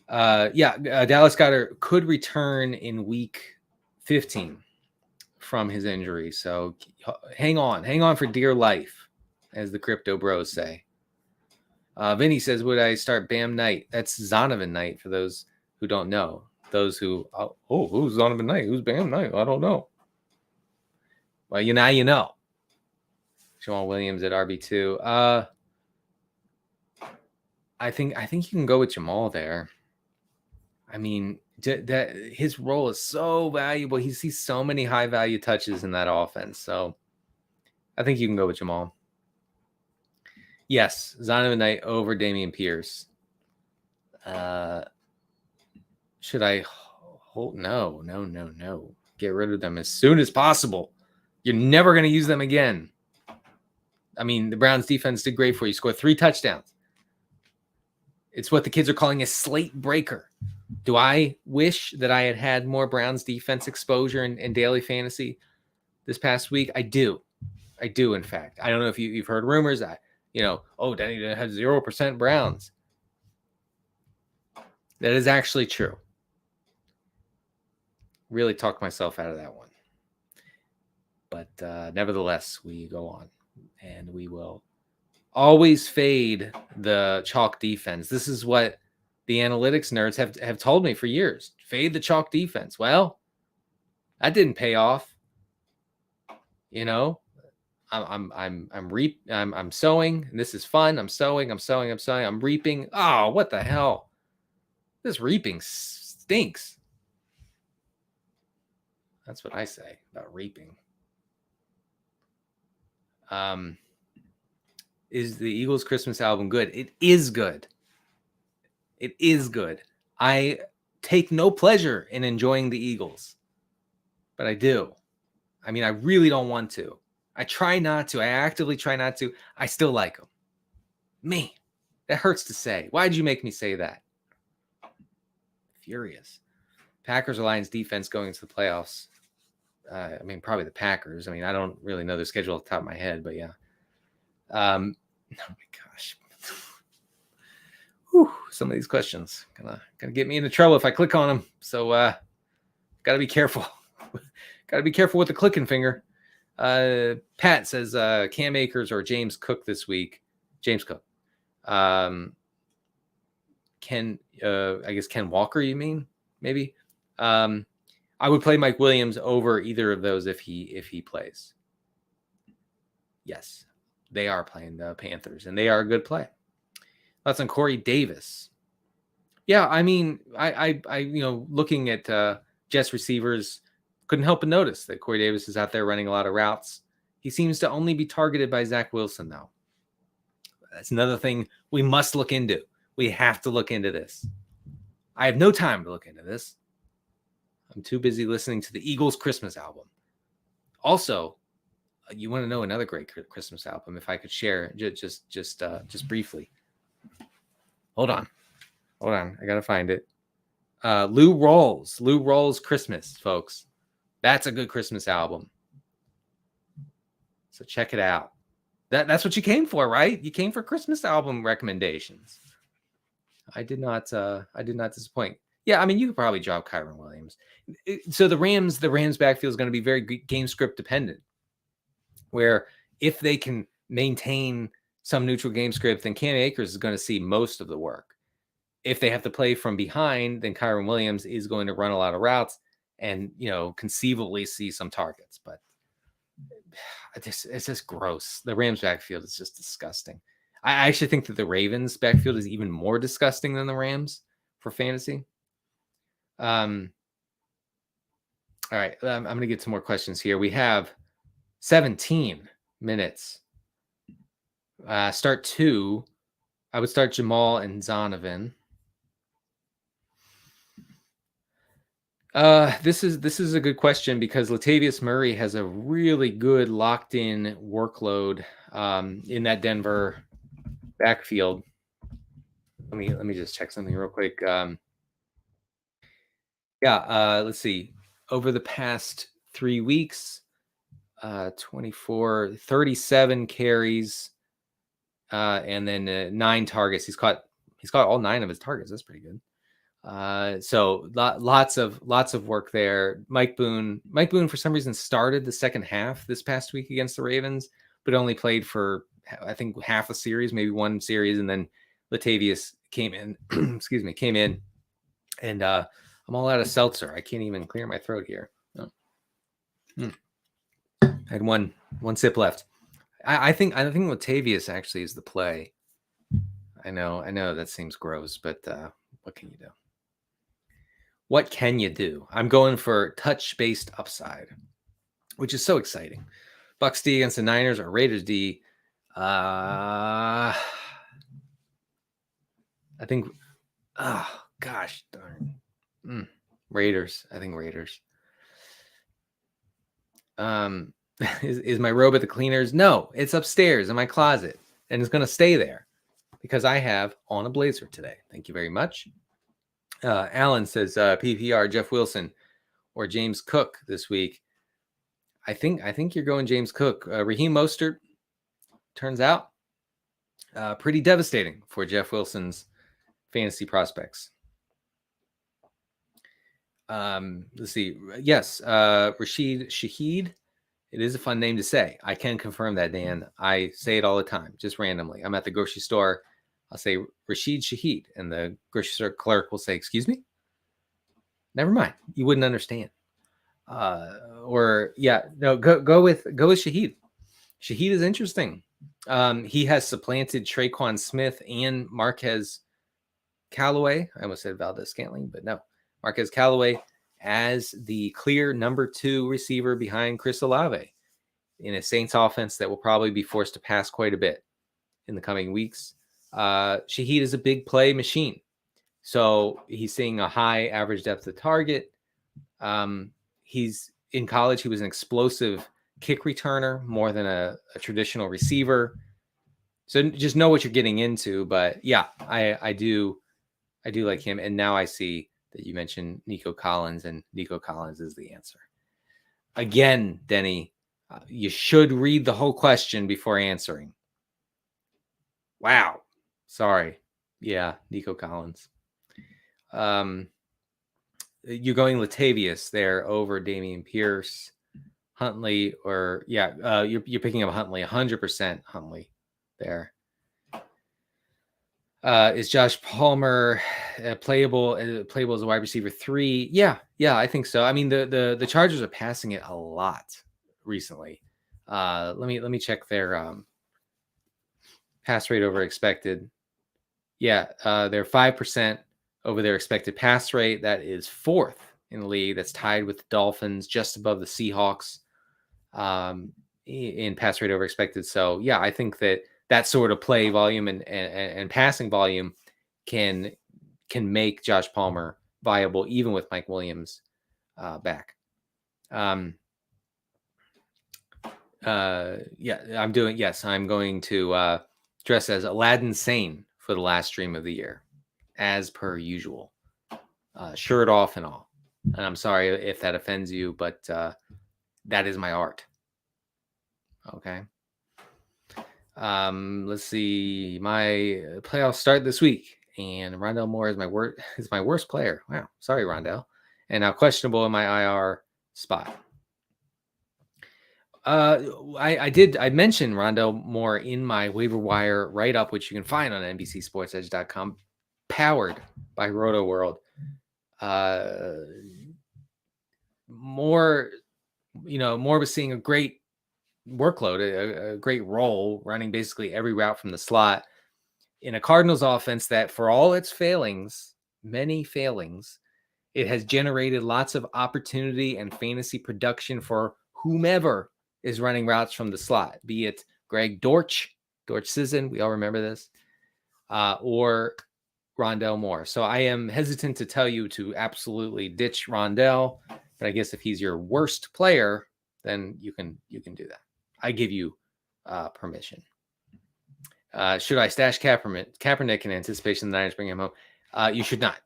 Dallas Goedert could return in week 15 from his injury. So hang on for dear life, as the crypto bros say. Vinny says, would I start Bam Knight? That's Zonovan Knight for those who don't know. Those who, who's Zonovan Knight? Who's Bam Knight? I don't know. Well, you know. Jamal Williams at RB2. I think you can go with Jamal there. I mean, that his role is so valuable. He sees so many high value touches in that offense. So I think you can go with Jamal. Yes, Zonovan Knight over Dameon Pierce. Should I hold? No. Get rid of them as soon as possible. You're never going to use them again. I mean, the Browns defense did great for you. Scored 3 touchdowns. It's what the kids are calling a slate breaker. Do I wish that I had more Browns defense exposure in daily fantasy this past week? I do, in fact. I don't know if you've heard rumors that, Denny has 0% Browns. That is actually true. Really talked myself out of that one. But nevertheless, we go on. And we will always fade the chalk defense. This is what the analytics nerds have told me for years. Fade the chalk defense. Well, that didn't pay off. I'm sowing. And this is fun. I'm sowing. I'm reaping. Oh, what the hell? This reaping stinks. That's what I say about reaping. Is the Eagles Christmas album good? It is good. I take no pleasure in enjoying the Eagles, but I do. I mean, I really don't want to. I try not to. I actively try not to. I still like them. Me. That hurts to say. Why'd you make me say that? Furious. Packers or Lions defense going into the playoffs. I mean, probably the Packers. I mean, I don't really know their schedule off the top of my head, but yeah. Oh my gosh. Whew, some of these questions gonna get me into trouble if I click on them. So gotta be careful. Gotta be careful with the clicking finger. Pat says Cam Akers or James Cook this week. James Cook. I guess Ken Walker, you mean? Maybe. I would play Mike Williams over either of those if he plays. Yes, they are playing the Panthers, and they are a good play. That's on Corey Davis. Yeah, I mean, I looking at Jets receivers, couldn't help but notice that Corey Davis is out there running a lot of routes. He seems to only be targeted by Zach Wilson, though. That's another thing we must look into. We have to look into this. I have no time to look into this. I'm too busy listening to the Eagles Christmas album. Also, you want to know another great Christmas album? If I could share, just briefly. Hold on. I gotta find it. Lou Rawls Christmas, folks. That's a good Christmas album. So check it out. That's what you came for, right? You came for Christmas album recommendations. I did not disappoint. Yeah, I mean, you could probably drop Kyron Williams. So the Rams backfield is going to be very game script dependent, where if they can maintain some neutral game script, then Cam Akers is going to see most of the work. If they have to play from behind, then Kyron Williams is going to run a lot of routes and, conceivably see some targets. But it's just gross. The Rams backfield is just disgusting. I actually think that the Ravens backfield is even more disgusting than the Rams for fantasy. All right. I'm going to get some more questions here. We have 17 minutes. Start 2. I would start Jamal and Zonovan. This is a good question because Latavius Murray has a really good locked-in workload in that Denver backfield. Let me just check something real quick. Let's see. Over the past 3 weeks, 37 carries, and then 9 targets. He's caught all 9 of his targets. That's pretty good. So lots of work there. Mike Boone for some reason started the second half this past week against the Ravens, but only played for I think half a series, maybe one series, and then Latavius came in. And I'm all out of seltzer. I can't even clear my throat here. Oh. I had one sip left. I think Latavius actually is the play. I know that seems gross, but what can you do? What can you do? I'm going for touch-based upside, which is so exciting. Bucks D against the Niners or Raiders D. I think, oh gosh darn. Raiders. I think Raiders. Is my robe at the cleaners? No, it's upstairs in my closet, and it's going to stay there because I have on a blazer today. Thank you very much. Alan says PPR Jeff Wilson or James Cook this week. I think you're going James Cook. Raheem Mostert turns out pretty devastating for Jeff Wilson's fantasy prospects. Let's see. Yes, Rashid Shaheed. It is a fun name to say. I can confirm that, Dan. I say it all the time, just randomly. I'm at the grocery store. I'll say Rashid Shaheed, and the grocery store clerk will say, "Excuse me." Never mind. You wouldn't understand. Go with Shaheed. Shaheed is interesting. He has supplanted Traquan Smith and Marquez Callaway. I almost said Valdez-Scantling, but no. Marquez Callaway as the clear number 2 receiver behind Chris Olave in a Saints offense that will probably be forced to pass quite a bit in the coming weeks. Shaheed is a big play machine. So he's seeing a high average depth of target. He's in college. He was an explosive kick returner more than a traditional receiver. So just know what you're getting into. But yeah, I do like him. And now I see that you mentioned Nico Collins, and Nico Collins is the answer. Again, Denny, you should read the whole question before answering. Wow. Sorry. Yeah, Nico Collins. You're going Latavius there over Dameon Pierce, Huntley, or you're picking up Huntley, 100% Huntley there. Is Josh Palmer playable as a wide receiver 3? Yeah, I think so. I mean, the Chargers are passing it a lot recently. Let me check their pass rate over expected. Yeah, they're 5% over their expected pass rate. That is 4th in the league. That's tied with the Dolphins, just above the Seahawks in pass rate over expected. So yeah, I think that sort of play volume and passing volume can make Josh Palmer viable even with Mike Williams back. I'm going to dress as Aladdin Sane for the last stream of the year, as per usual, shirt off and all. And I'm sorry if that offends you, but that is my art. Okay. Let's see. My playoffs start this week, and Rondell Moore is my worst player. Wow. Sorry, Rondell. And now questionable in my IR spot. I mentioned Rondell Moore in my waiver wire write-up, which you can find on NBCSportsEdge.com, powered by Rotoworld. Moore was seeing a great workload, a great role, running basically every route from the slot in a Cardinals offense that, for all its failings, many failings, it has generated lots of opportunity and fantasy production for whomever is running routes from the slot, be it Greg Dortch Sisson, we all remember this, or Rondell Moore. So I am hesitant to tell you to absolutely ditch Rondell, but I guess if he's your worst player, then you can do that. I give you permission. Should I stash Kaepernick in anticipation the Niners bring him home? You should not.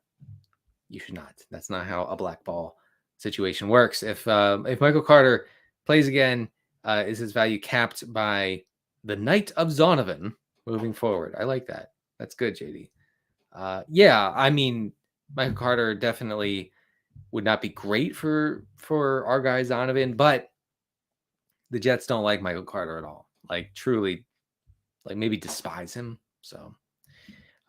You should not. That's not how a black ball situation works. If Michael Carter plays again, is his value capped by the Knight of Zonovan moving forward? I like that. That's good, JD. I mean, Michael Carter definitely would not be great for our guy Zonovan, but the Jets don't like Michael Carter at all. Like, truly, like, maybe despise him. So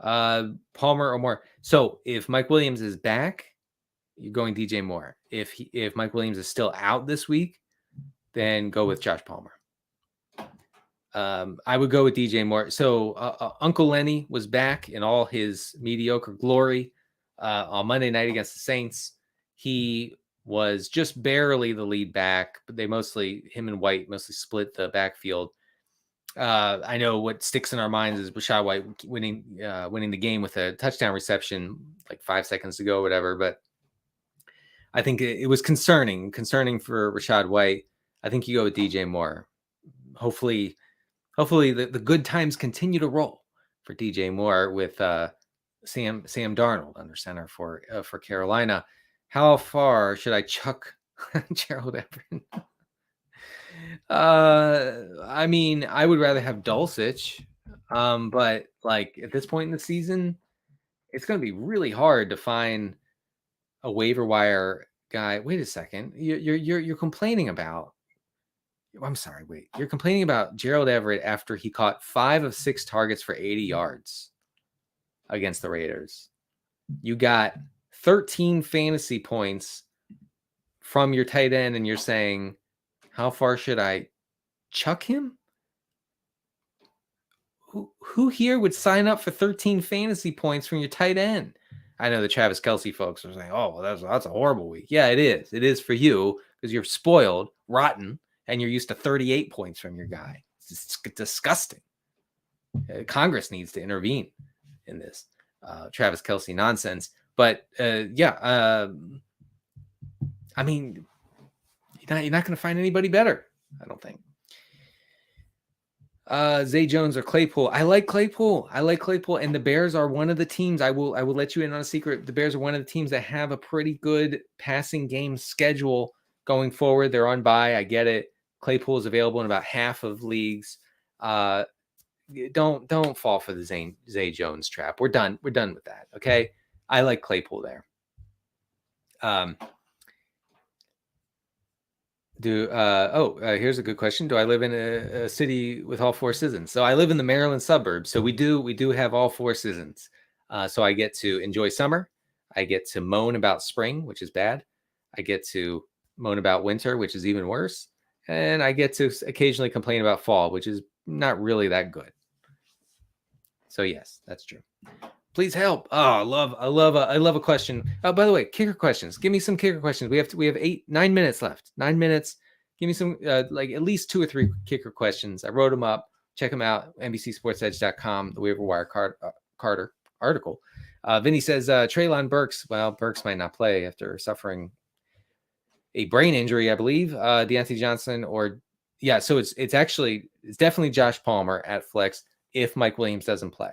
Palmer or Moore. So if Mike Williams is back, you're going DJ Moore. If Mike Williams is still out this week, then go with Josh Palmer. I would go with DJ Moore. So Uncle Lenny was back in all his mediocre glory on Monday night against the Saints. He was just barely the lead back, but him and White mostly split the backfield. I know what sticks in our minds is Rachaad White winning the game with a touchdown reception like 5 seconds to go or whatever. But I think it was concerning for Rachaad White. I think you go with DJ Moore. Hopefully the good times continue to roll for DJ Moore with Sam Darnold under center for Carolina. How far should I chuck Gerald Everett? I mean, I would rather have Dulcich, but like at this point in the season, it's going to be really hard to find a waiver wire guy. Wait a second, you're complaining about. I'm sorry. Wait, you're complaining about Gerald Everett after he caught 5 of 6 targets for 80 yards against the Raiders. You got 13 fantasy points from your tight end, and you're saying, how far should I chuck him? Who here would sign up for 13 fantasy points from your tight end? I know the Travis Kelce folks are saying, oh, well, that's a horrible week. Yeah, it is. It is for you because you're spoiled, rotten, and you're used to 38 points from your guy. It's disgusting. Congress needs to intervene in this Travis Kelce nonsense. But I mean, you're not going to find anybody better I don't think. Zay Jones or Claypool. I like Claypool. And the Bears are one of the teams. I will let you in on a secret. The Bears are one of the teams that have a pretty good passing game schedule going forward. They're on bye. I get it. Claypool is available in about half of leagues. Don't fall for the Zay Jones trap. We're done with that. Okay. I like Claypool there. Here's a good question. Do I live in a city with all four seasons? So I live in the Maryland suburbs. So we do have all four seasons. So I get to enjoy summer. I get to moan about spring, which is bad. I get to moan about winter, which is even worse. And I get to occasionally complain about fall, which is not really that good. So yes, that's true. Please help. Oh, I love a question. Oh, by the way, kicker questions. Give me some kicker questions. We have 9 minutes left. 9 minutes. Give me some like at least 2 or 3 kicker questions. I wrote them up. Check them out. NBCSportsEdge.com. The Waiver Wire Carter article. Vinny says Treylon Burks. Well, Burks might not play after suffering a brain injury, I believe. Deontay Johnson so it's definitely Josh Palmer at flex if Mike Williams doesn't play.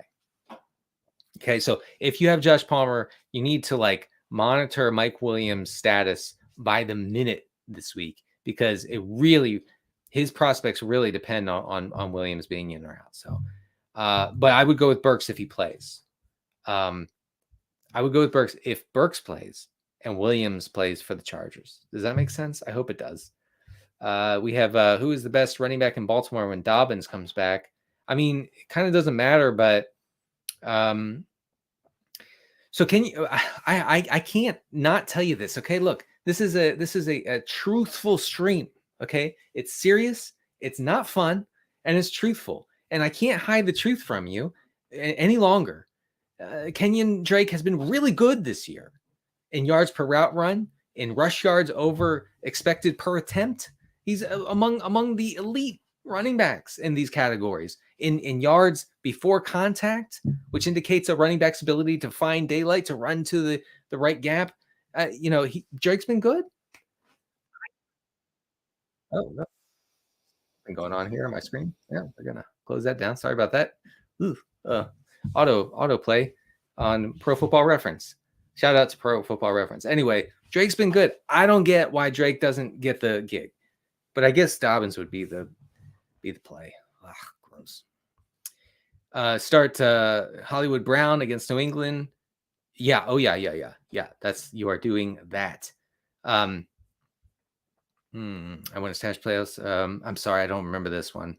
Okay, so if you have Josh Palmer, you need to monitor Mike Williams' status by the minute this week because his prospects really depend on Williams being in or out. So, but I would go with Burks if he plays. I would go with Burks if Burks plays and Williams plays for the Chargers. Does that make sense? I hope it does. We have who is the best running back in Baltimore when Dobbins comes back? I mean, it kind of doesn't matter, but so can you? I can't not tell you this. Okay, look, this is a truthful stream. Okay, it's serious, it's not fun, and it's truthful. And I can't hide the truth from you any longer. Kenyon Drake has been really good this year in yards per route run, in rush yards over expected per attempt. He's among the elite running backs in these categories. In yards before contact, which indicates a running back's ability to find daylight to run to the right gap. Drake's been good. Oh, no. Been going on here on my screen. Yeah, we're gonna close that down. Sorry about that. Auto play on Pro Football Reference. Shout out to Pro Football Reference. Anyway, Drake's been good. I don't get why Drake doesn't get the gig, but I guess Dobbins would be the play. Ugh, gross. Start Hollywood Brown against New England. Yeah. Oh yeah. You are doing that. I want to stash playoffs. I'm sorry, I don't remember this one.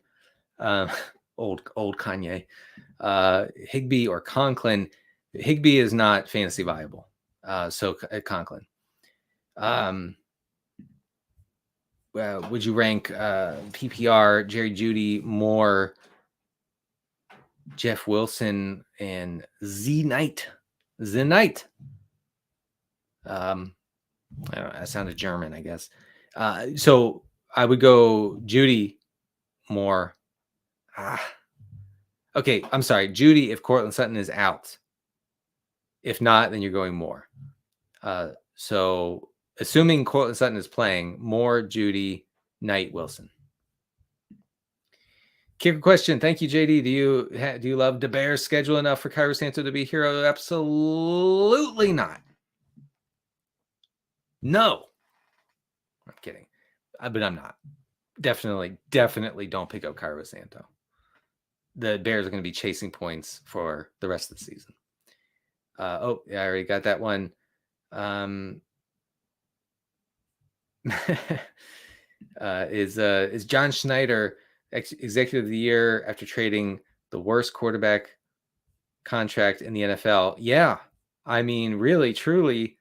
Old Kanye. Higbee or Conklin. Higbee is not fantasy viable. So Conklin. Would you rank PPR, Jerry Jeudy, Moore, Jeff Wilson, and Z Knight? That sounded German, I guess. So I would go Jeudy, Moore. Okay, I'm sorry. Jeudy if Cortland Sutton is out. If not, then you're going Moore. So assuming Cortland Sutton is playing, Moore, Jeudy, Knight, Wilson. Kicker question. Thank you, JD. Do you love the Bears' schedule enough for Cairo Santo to be a hero? Absolutely not. No. I'm kidding. But I'm not. Definitely don't pick up Cairo Santo. The Bears are going to be chasing points for the rest of the season. I already got that one. Is John Schneider executive of the year after trading the worst quarterback contract in the NFL? Yeah. I mean, really, truly,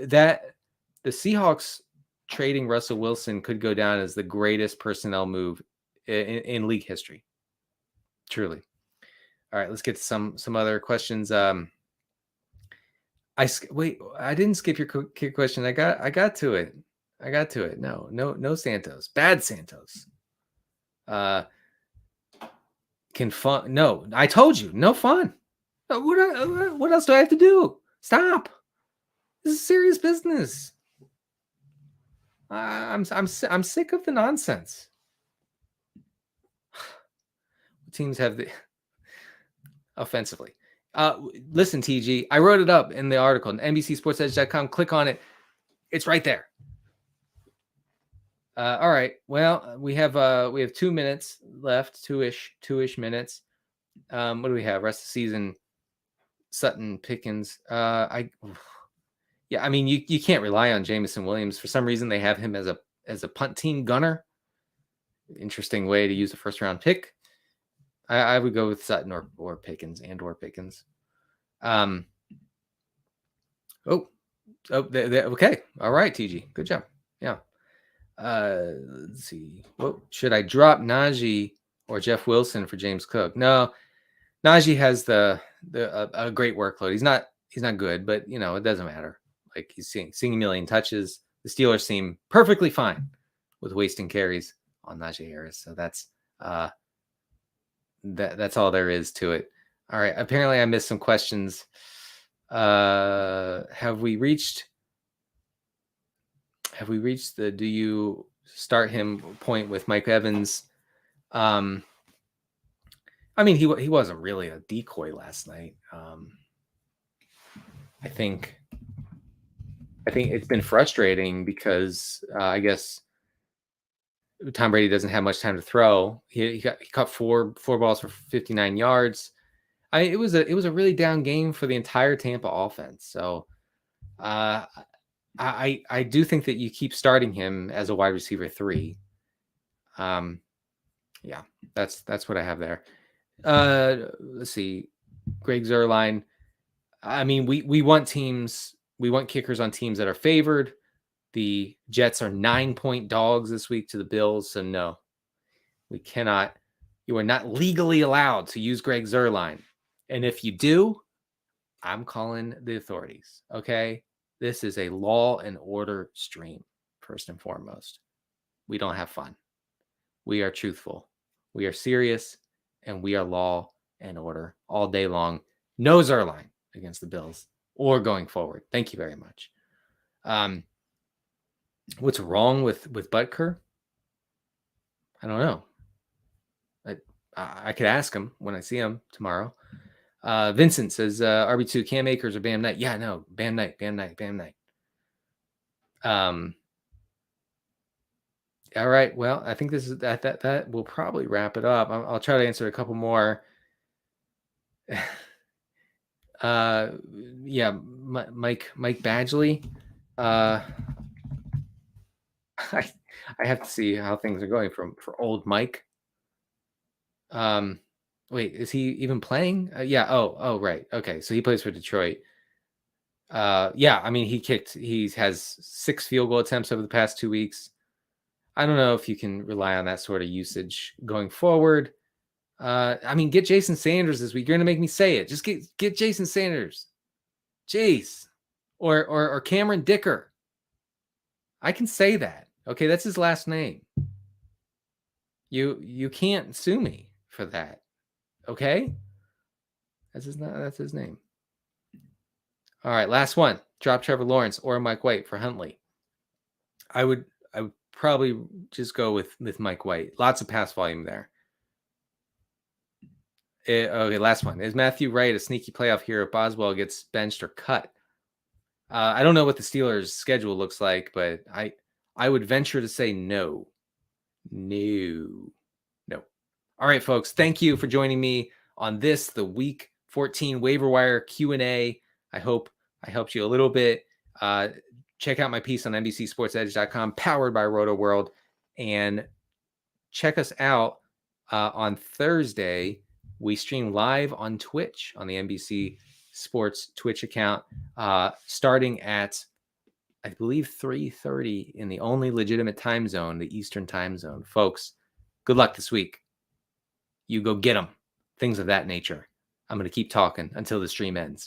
that the Seahawks trading Russell Wilson could go down as the greatest personnel move in league history. Truly. All right, let's get to some other questions. I didn't skip your kick question. I got to it. No Santos. Bad Santos. No, I told you, no fun. What else do I have to do? Stop. This is serious business. I'm sick of the nonsense. Teams have the offensively. Listen, TG, I wrote it up in the article, NBCSportsEdge.com. Click on it. It's right there. All right. Well, we have 2 minutes left, two-ish minutes. What do we have? Rest of the season. Sutton, Pickens. I mean, you can't rely on Jamison Williams. For some reason, they have him as a punt team gunner. Interesting way to use a first round pick. I would go with Sutton or Pickens or Pickens. Okay. All right, TG. Good job. Yeah. Let's see. Well, should I drop Najee or Jeff Wilson for James Cook? No, Najee has a great workload. He's not good, but it doesn't matter. Like, he's seeing a million touches. The Steelers seem perfectly fine with wasting carries on Najee Harris. So that's that's all there is to it. All right. Apparently I missed some questions. Have we reached the do you start him point with Mike Evans? I mean, he wasn't really a decoy last night. I think it's been frustrating because I guess Tom Brady doesn't have much time to throw. He caught four balls for 59 yards. It was a really down game for the entire Tampa offense. So I do think that you keep starting him as a wide receiver 3. Yeah, that's what I have there. Let's see. Greg Zuerlein. I mean, we want kickers on teams that are favored. The Jets are 9-point dogs this week to the Bills. So no, we cannot. You are not legally allowed to use Greg Zuerlein. And if you do, I'm calling the authorities. Okay. This is a law and order stream, first and foremost. We don't have fun. We are truthful. We are serious, and we are law and order all day long. No Zuerlein against the Bills or going forward. Thank you very much. What's wrong with Butker? I don't know. I could ask him when I see him tomorrow. Vincent says RB2 Cam Akers or Bam Knight. Yeah, no, Bam Knight. All right. Well, I think this is that will probably wrap it up. I'll try to answer a couple more. Yeah, Mike Badgley. I have to see how things are going for old Mike. Wait, is he even playing? Yeah. Oh, right. Okay. So he plays for Detroit. Yeah. I mean, he has 6 field goal attempts over the past 2 weeks. I don't know if you can rely on that sort of usage going forward. I mean, get Jason Sanders this week. You're going to make me say it. Just get Jason Sanders. Jeez. Or Cameron Dicker. I can say that. Okay, that's his last name. You can't sue me for that. Okay? That's his name. All right, last one. Drop Trevor Lawrence or Mike White for Huntley. I would probably just go with Mike White. Lots of pass volume there. Okay, last one. Is Matthew Wright a sneaky playoff hero if Boswell gets benched or cut? I don't know what the Steelers' schedule looks like, but I would venture to say no. No. All right, folks. Thank you for joining me on the Week 14 Waiver Wire Q&A. I hope I helped you a little bit. Check out my piece on NBCSportsEdge.com, powered by Rotoworld, and check us out on Thursday. We stream live on Twitch on the NBC Sports Twitch account, starting at, I believe, 3:30 in the only legitimate time zone, the Eastern time zone. Folks, good luck this week. You go get them. Things of that nature. I'm going to keep talking until the stream ends.